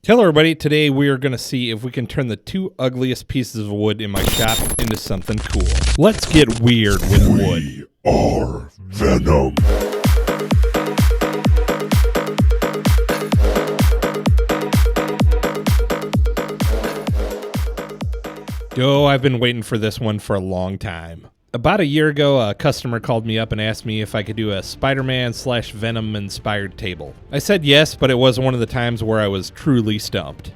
Hello everybody, today we are going to see if we can turn the two ugliest pieces of wood in my shop into something cool. Let's get weird with wood. We are Venom. Oh, I've been waiting for this one for a long time. About a year ago, a customer called me up and asked me if I could do a Spider-Man/Venom inspired table. I said yes, but it was one of the times where I was truly stumped.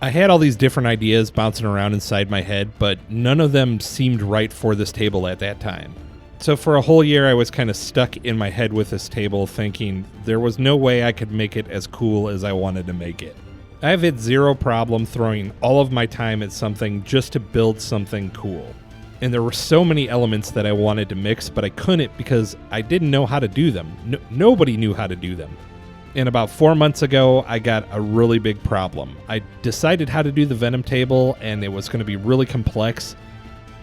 I had all these different ideas bouncing around inside my head, but none of them seemed right for this table at that time. So for a whole year, I was kind of stuck in my head with this table, thinking there was no way I could make it as cool as I wanted to make it. I've had zero problem throwing all of my time at something just to build something cool. And there were so many elements that I wanted to mix, but I couldn't because I didn't know how to do them. Nobody knew how to do them. And about 4 months ago, I got a really big problem. I decided how to do the Venom table, and it was going to be really complex,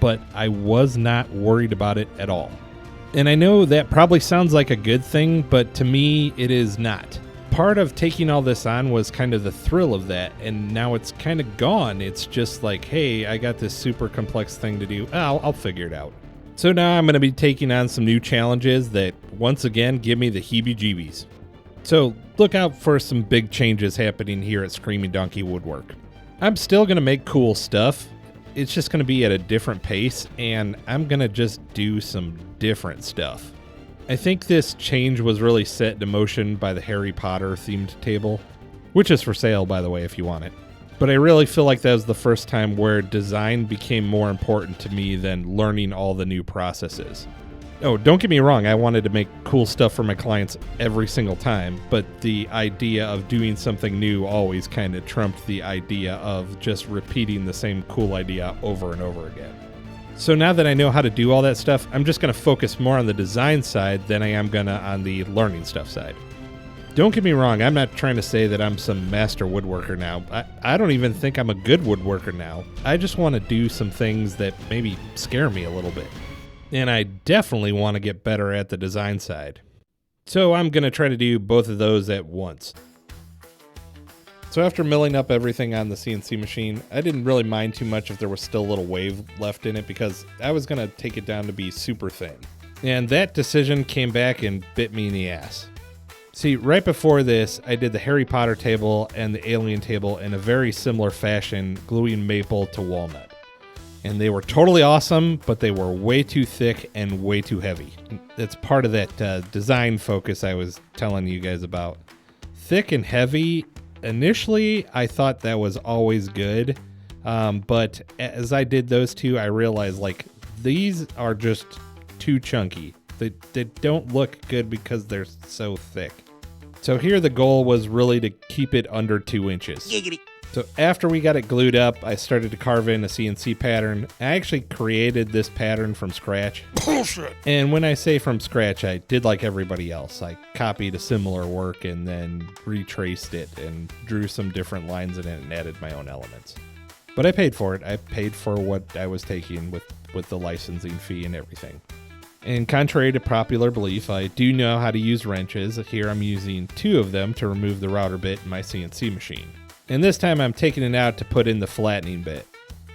but I was not worried about it at all. And I know that probably sounds like a good thing, but to me, it is not. Part of taking all this on was kind of the thrill of that, and now it's kind of gone. It's just like, hey, I got this super complex thing to do. I'll figure it out. So now I'm going to be taking on some new challenges that, once again, give me the heebie-jeebies. So look out for some big changes happening here at Screaming Donkey Woodwork. I'm still going to make cool stuff. It's just going to be at a different pace, and I'm going to just do some different stuff. I think this change was really set into motion by the Harry Potter themed table, which is for sale, by the way, if you want it. But I really feel like that was the first time where design became more important to me than learning all the new processes. Oh, don't get me wrong, I wanted to make cool stuff for my clients every single time, but the idea of doing something new always kind of trumped the idea of just repeating the same cool idea over and over again. So now that I know how to do all that stuff, I'm just going to focus more on the design side than I am going to on the learning stuff side. Don't get me wrong, I'm not trying to say that I'm some master woodworker now. I don't even think I'm a good woodworker now. I just want to do some things that maybe scare me a little bit. And I definitely want to get better at the design side. So I'm going to try to do both of those at once. So after milling up everything on the CNC machine, I didn't really mind too much if there was still a little wave left in it because I was going to take it down to be super thin. And that decision came back and bit me in the ass. See, right before this, I did the Harry Potter table and the Alien table in a very similar fashion, gluing maple to walnut. And they were totally awesome, but they were way too thick and way too heavy. That's part of that design focus I was telling you guys about. Thick and heavy. Initially, I thought that was always good, but as I did those two, I realized like these are just too chunky. They don't look good because they're so thick. So here the goal was really to keep it under 2 inches. Giggity. So after we got it glued up, I started to carve in a CNC pattern. I actually created this pattern from scratch. Bullshit. And when I say from scratch, I did like everybody else. I copied a similar work and then retraced it and drew some different lines in it and added my own elements. But I paid for it. I paid for what I was taking with the licensing fee and everything. And contrary to popular belief, I do know how to use wrenches. Here I'm using 2 of them to remove the router bit in my CNC machine. And this time I'm taking it out to put in the flattening bit.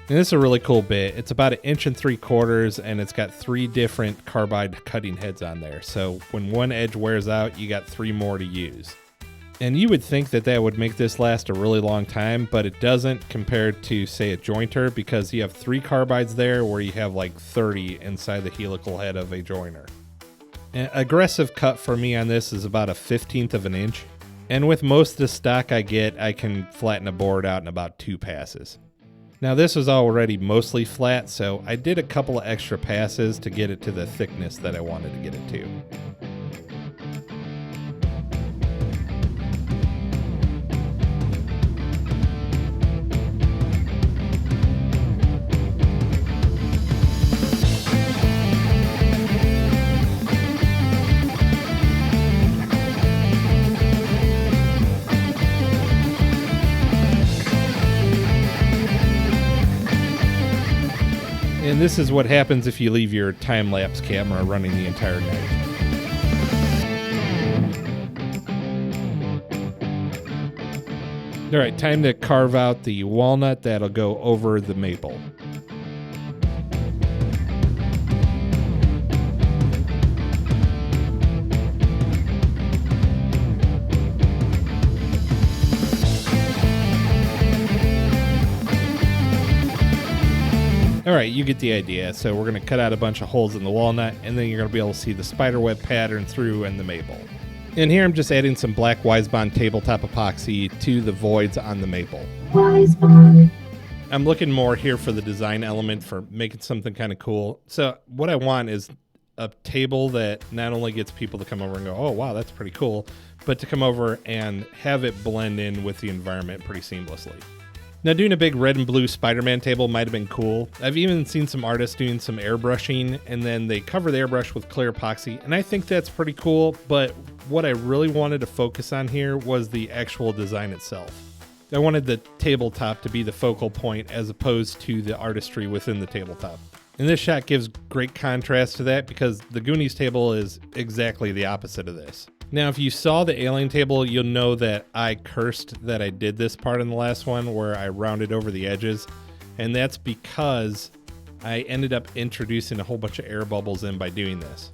And this is a really cool bit. It's about 1 3/4 and it's got 3 different carbide cutting heads on there. So when one edge wears out, you got 3 more to use. And you would think that that would make this last a really long time, but it doesn't compared to, say, a jointer, because you have 3 carbides there where you have like 30 inside the helical head of a joiner. An aggressive cut for me on this is about 1/15 of an inch. And with most of the stock I get, I can flatten a board out in about 2 passes. Now this was already mostly flat, so I did a couple of extra passes to get it to the thickness that I wanted to get it to. And this is what happens if you leave your time-lapse camera running the entire night. All right, time to carve out the walnut that'll go over the maple. All right, you get the idea. So we're going to cut out a bunch of holes in the walnut, and then you're going to be able to see the spider web pattern through and the maple. And here I'm just adding some black Wisebond tabletop epoxy to the voids on the maple. Wisebond. I'm looking more here for the design element for making something kind of cool. So what I want is a table that not only gets people to come over and go, oh, wow, that's pretty cool, but to come over and have it blend in with the environment pretty seamlessly. Now, doing a big red and blue Spider-Man table might have been cool. I've even seen some artists doing some airbrushing, and then they cover the airbrush with clear epoxy, and I think that's pretty cool, but what I really wanted to focus on here was the actual design itself. I wanted the tabletop to be the focal point as opposed to the artistry within the tabletop. And this shot gives great contrast to that because the Goonies table is exactly the opposite of this. Now, if you saw the alien table, you'll know that I cursed that I did this part in the last one where I rounded over the edges. And that's because I ended up introducing a whole bunch of air bubbles in by doing this.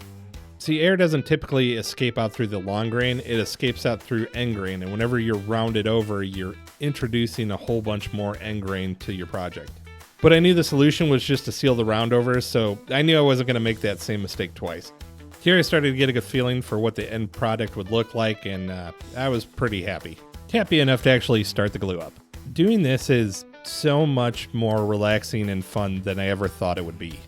See, air doesn't typically escape out through the long grain, it escapes out through end grain. And whenever you're rounded over, you're introducing a whole bunch more end grain to your project. But I knew the solution was just to seal the roundovers, so I knew I wasn't going to make that same mistake twice. Here I started to get a good feeling for what the end product would look like, and I was pretty happy. Happy enough to actually start the glue up. Doing this is so much more relaxing and fun than I ever thought it would be.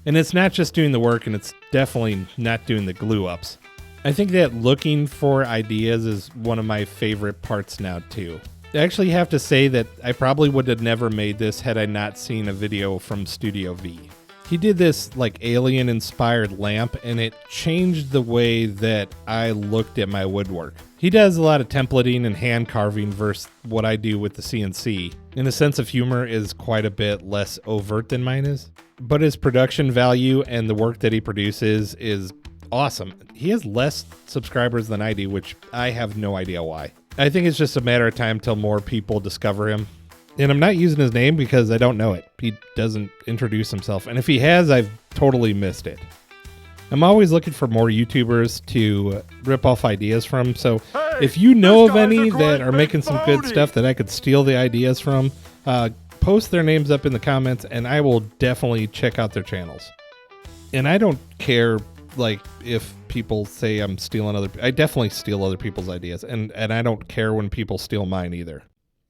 And it's not just doing the work, and it's definitely not doing the glue ups. I think that looking for ideas is one of my favorite parts now too. I actually have to say that I probably would have never made this had I not seen a video from Studio V. He did this like alien inspired lamp, and it changed the way that I looked at my woodwork. He does a lot of templating and hand carving versus what I do with the CNC, and his sense of humor is quite a bit less overt than mine is. But his production value and the work that he produces is awesome. He has less subscribers than I do, which I have no idea why. I think it's just a matter of time till more people discover him. And I'm not using his name because I don't know it. He doesn't introduce himself. And if he has, I've totally missed it. I'm always looking for more YouTubers to rip off ideas from. So if you know of any that are making some good stuff that I could steal the ideas from, post their names up in the comments and I will definitely check out their channels. And I don't care like if people say I'm stealing I definitely steal other people's ideas. And I don't care when people steal mine either.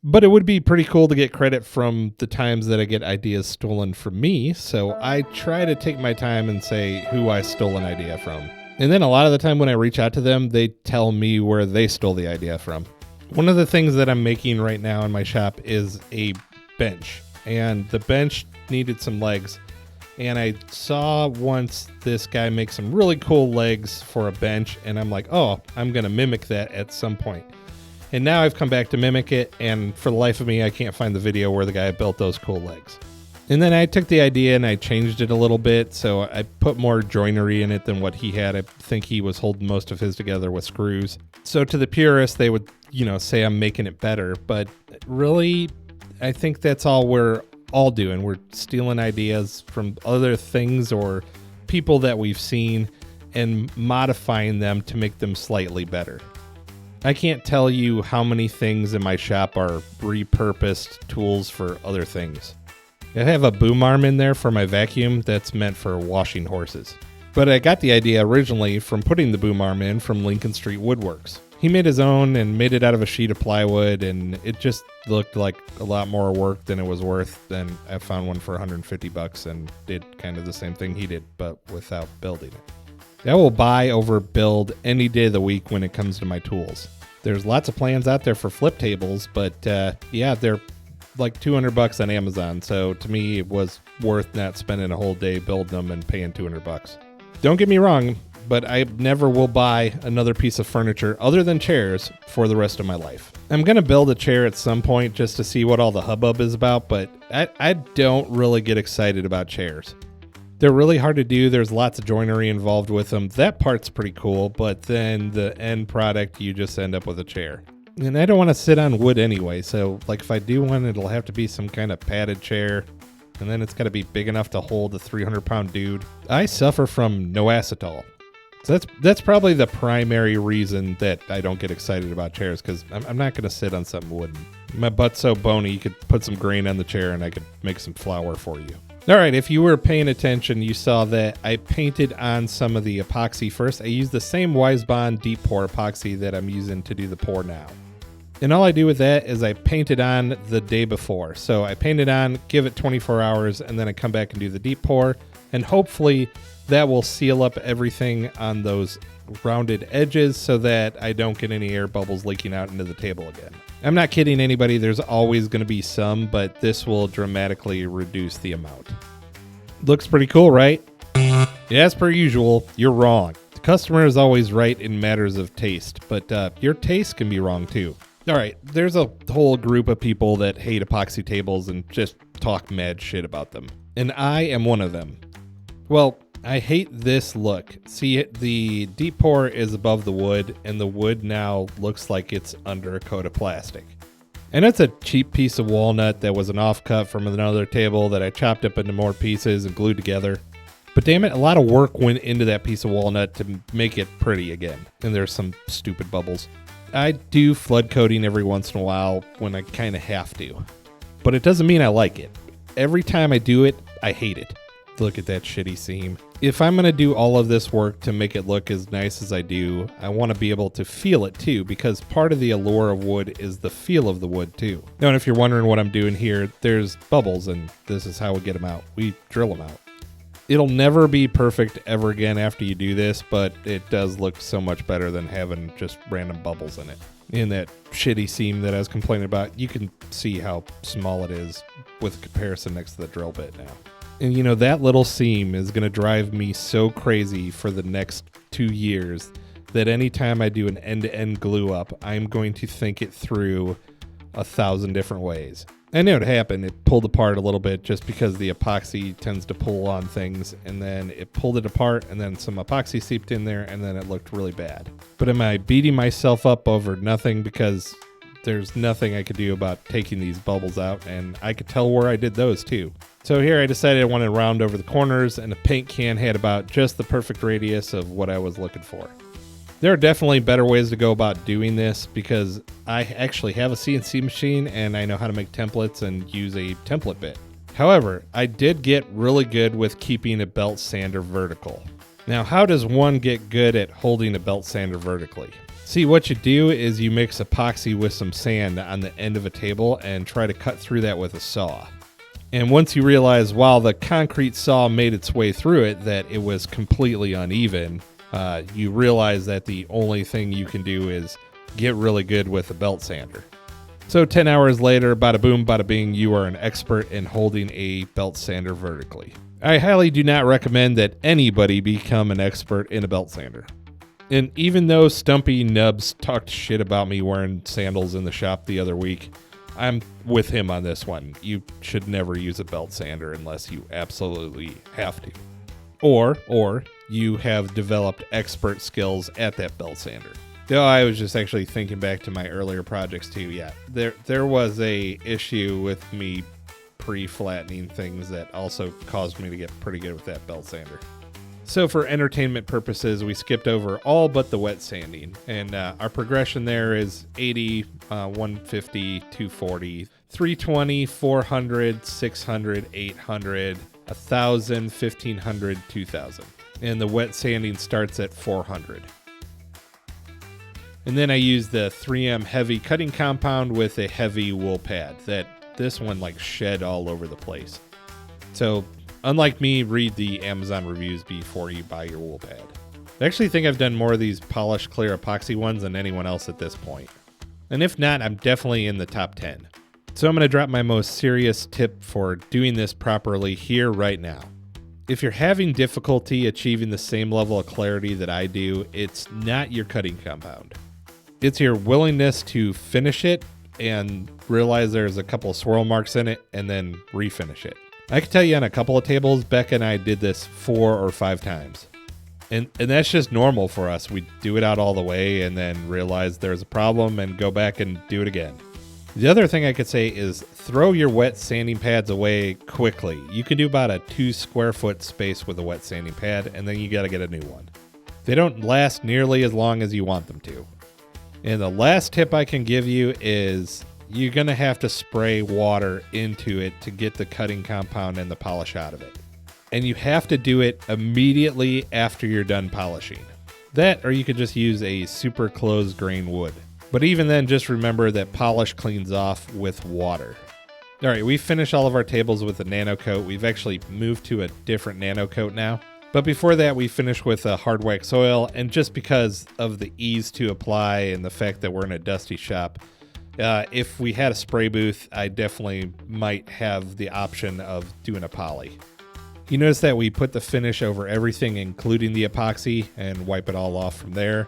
But it would be pretty cool to get credit from the times that I get ideas stolen from me, so I try to take my time and say who I stole an idea from. And then a lot of the time when I reach out to them, they tell me where they stole the idea from. One of the things that I'm making right now in my shop is a bench, and the bench needed some legs. And I saw once this guy make some really cool legs for a bench, and I'm like, oh, I'm going to mimic that at some point. And now I've come back to mimic it, and for the life of me, I can't find the video where the guy built those cool legs. And then I took the idea and I changed it a little bit, so I put more joinery in it than what he had. I think he was holding most of his together with screws. So to the purists, they would, say I'm making it better, but really, I think that's all we're all doing. We're stealing ideas from other things or people that we've seen and modifying them to make them slightly better. I can't tell you how many things in my shop are repurposed tools for other things. I have a boom arm in there for my vacuum that's meant for washing horses. But I got the idea originally from putting the boom arm in from Lincoln Street Woodworks. He made his own and made it out of a sheet of plywood, and it just looked like a lot more work than it was worth. Then I found one for $150 and did kind of the same thing he did, but without building it. I will buy over build any day of the week when it comes to my tools. There's lots of plans out there for flip tables, but they're like $200 on Amazon. So to me, it was worth not spending a whole day building them and paying $200. Don't get me wrong, but I never will buy another piece of furniture other than chairs for the rest of my life. I'm going to build a chair at some point just to see what all the hubbub is about, but I don't really get excited about chairs. They're really hard to do. There's lots of joinery involved with them. That part's pretty cool, but then the end product, you just end up with a chair. And I don't want to sit on wood anyway, so like if I do one, it'll have to be some kind of padded chair, and then it's got to be big enough to hold a 300-pound dude. I suffer from no acetol. So that's probably the primary reason that I don't get excited about chairs, because I'm not going to sit on something wooden. My butt's so bony, you could put some grain on the chair and I could make some flour for you. All right, if you were paying attention, you saw that I painted on some of the epoxy first. I used the same Wisebond deep pour epoxy that I'm using to do the pour now. And all I do with that is I paint it on the day before. So I paint it on, give it 24 hours, and then I come back and do the deep pour, and hopefully that will seal up everything on those rounded edges so that I don't get any air bubbles leaking out into the table again. I'm not kidding anybody, there's always going to be some, but this will dramatically reduce the amount. Looks pretty cool, right? Yeah, as per usual, you're wrong. The customer is always right in matters of taste, but your taste can be wrong too. All right, there's a whole group of people that hate epoxy tables and just talk mad shit about them. And I am one of them. Well, I hate this look. See, the deep pour is above the wood, and the wood now looks like it's under a coat of plastic. And it's a cheap piece of walnut that was an offcut from another table that I chopped up into more pieces and glued together. But damn it, a lot of work went into that piece of walnut to make it pretty again. And there's some stupid bubbles. I do flood coating every once in a while when I kind of have to. But it doesn't mean I like it. Every time I do it, I hate it. Look at that shitty seam. If I'm going to do all of this work to make it look as nice as I do, I want to be able to feel it too, because part of the allure of wood is the feel of the wood too. Now, and if you're wondering what I'm doing here, there's bubbles, and this is how we get them out. We drill them out. It'll never be perfect ever again after you do this, but it does look so much better than having just random bubbles in it. In that shitty seam that I was complaining about, you can see how small it is with comparison next to the drill bit now. And you know, that little seam is going to drive me so crazy for the next 2 years that anytime I do an end-to-end glue up, I'm going to think it through 1,000 different ways. I know it happened. It pulled apart a little bit just because the epoxy tends to pull on things, and then it pulled it apart, and then some epoxy seeped in there, and then it looked really bad. But am I beating myself up over nothing? Because there's nothing I could do about taking these bubbles out, and I could tell where I did those too. So here I decided I wanted to round over the corners, and the paint can had about just the perfect radius of what I was looking for. There are definitely better ways to go about doing this because I actually have a CNC machine and I know how to make templates and use a template bit. However, I did get really good with keeping a belt sander vertical. Now, how does one get good at holding a belt sander vertically? See, what you do is you mix epoxy with some sand on the end of a table and try to cut through that with a saw. And once you realize while the concrete saw made its way through it that it was completely uneven, you realize that the only thing you can do is get really good with a belt sander. So 10 hours later, bada boom, bada bing, you are an expert in holding a belt sander vertically. I highly do not recommend that anybody become an expert in a belt sander. And even though Stumpy Nubs talked shit about me wearing sandals in the shop the other week, I'm with him on this one. You should never use a belt sander unless you absolutely have to. Or you have developed expert skills at that belt sander. No, I was just actually thinking back to my earlier projects too. Yeah, there was a issue with me pre-flattening things that also caused me to get pretty good with that belt sander. So for entertainment purposes, we skipped over all but the wet sanding. And our progression there is 80, 150, 240, 320, 400, 600, 800, 1,000, 1,500, 2,000. And the wet sanding starts at 400. And then I use the 3M heavy cutting compound with a heavy wool pad that this one like shed all over the place. So unlike me, read the Amazon reviews before you buy your wool pad. I actually think I've done more of these polished clear epoxy ones than anyone else at this point. And if not, I'm definitely in the top 10. So I'm going to drop my most serious tip for doing this properly here right now. If you're having difficulty achieving the same level of clarity that I do, it's not your cutting compound. It's your willingness to finish it and realize there's a couple of swirl marks in it and then refinish it. I can tell you on a couple of tables, Becca and I did this 4 or 5 times. And that's just normal for us. We do it out all the way and then realize there's a problem and go back and do it again. The other thing I could say is throw your wet sanding pads away quickly. You can do about a 2 square foot space with a wet sanding pad, and then you got to get a new one. They don't last nearly as long as you want them to. And the last tip I can give you is you're going to have to spray water into it to get the cutting compound and the polish out of it. And you have to do it immediately after you're done polishing. That, or you could just use a super closed grain wood. But even then, just remember that polish cleans off with water. All right, we finished all of our tables with a nano coat. We've actually moved to a different nano coat now. But before that, we finished with a hard wax oil. And just because of the ease to apply and the fact that we're in a dusty shop, if we had a spray booth, I definitely might have the option of doing a poly. You notice that we put the finish over everything, including the epoxy, and wipe it all off from there.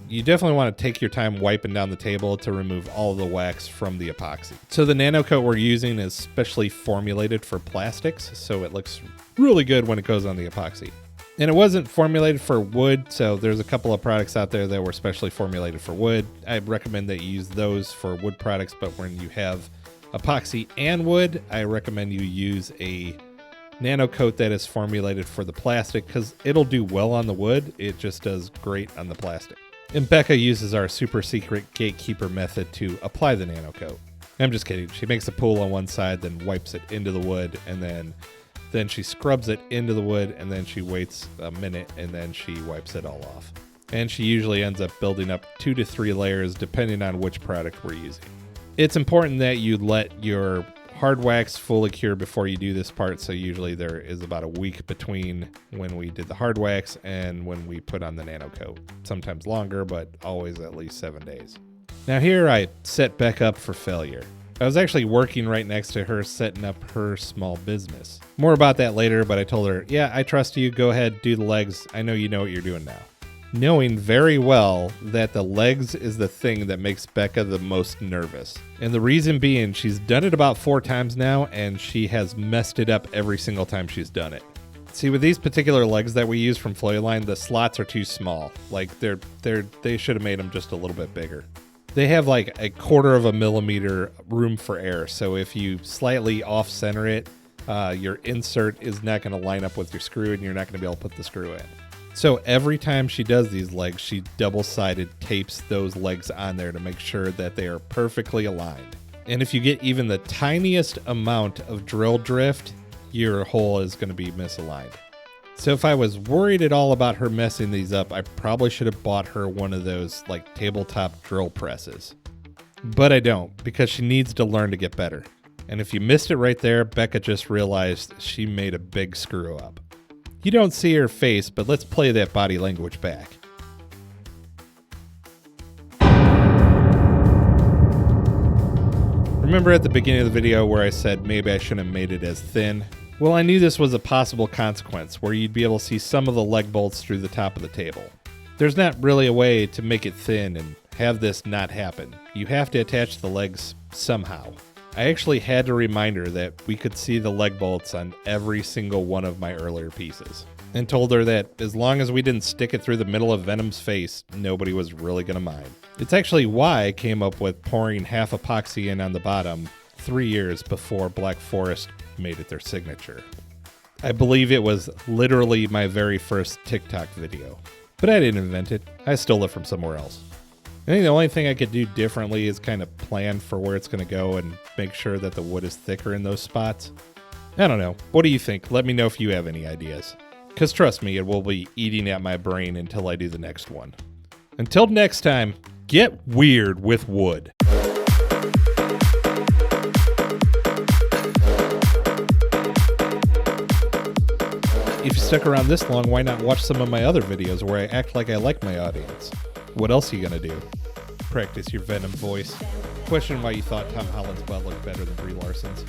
You definitely want to take your time wiping down the table to remove all of the wax from the epoxy. So the nano coat we're using is specially formulated for plastics, so it looks really good when it goes on the epoxy. And it wasn't formulated for wood, so there's a couple of products out there that were specially formulated for wood. I recommend that you use those for wood products, but when you have epoxy and wood, I recommend you use a nano coat that is formulated for the plastic because it'll do well on the wood. It just does great on the plastic. And Becca uses our super secret gatekeeper method to apply the nano coat. I'm just kidding. She makes a pool on one side, then wipes it into the wood, and then she scrubs it into the wood, and then she waits a minute, and then she wipes it all off. And she usually ends up building up 2 to 3 layers depending on which product we're using. It's important that you let your hard wax fully cure before you do this part, so usually there is about a week between when we did the hard wax and when we put on the nano coat. Sometimes longer, but always at least 7 days. Now here I set Beck up for failure. I was actually working right next to her setting up her small business. More about that later, but I told her, yeah, I trust you, go ahead, do the legs, I know you know what you're doing now. Knowing very well that the legs is the thing that makes Becca the most nervous. And the reason being, she's done it about 4 times now, and she has messed it up every single time she's done it. See, with these particular legs that we use from Floyline, the slots are too small. Like, they should have made them just a little bit bigger. They have like 1/4 of a millimeter room for error, so if you slightly off-center it, your insert is not going to line up with your screw, and you're not going to be able to put the screw in. So every time she does these legs, she double-sided tapes those legs on there to make sure that they are perfectly aligned. And if you get even the tiniest amount of drill drift, your hole is going to be misaligned. So if I was worried at all about her messing these up, I probably should have bought her one of those like tabletop drill presses. But I don't, because she needs to learn to get better. And if you missed it right there, Becca just realized she made a big screw up. You don't see her face, but let's play that body language back. Remember at the beginning of the video where I said maybe I shouldn't have made it as thin? Well, I knew this was a possible consequence where you'd be able to see some of the leg bolts through the top of the table. There's not really a way to make it thin and have this not happen. You have to attach the legs somehow. I actually had to remind her that we could see the leg bolts on every single one of my earlier pieces, and told her that as long as we didn't stick it through the middle of Venom's face, nobody was really going to mind. It's actually why I came up with pouring half epoxy in on the bottom 3 years before Black Forest made it their signature. I believe it was literally my very first TikTok video, but I didn't invent it. I stole it from somewhere else. I think the only thing I could do differently is kind of plan for where it's going to go and make sure that the wood is thicker in those spots. I don't know. What do you think? Let me know if you have any ideas. Because trust me, it will be eating at my brain until I do the next one. Until next time, get weird with wood. If you stuck around this long, why not watch some of my other videos where I act like I like my audience? What else are you going to do? Practice your Venom voice. Question why you thought Tom Holland's butt looked better than Brie Larson's.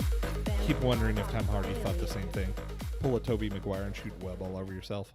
Keep wondering if Tom Hardy thought the same thing. Pull a Tobey Maguire and shoot web all over yourself.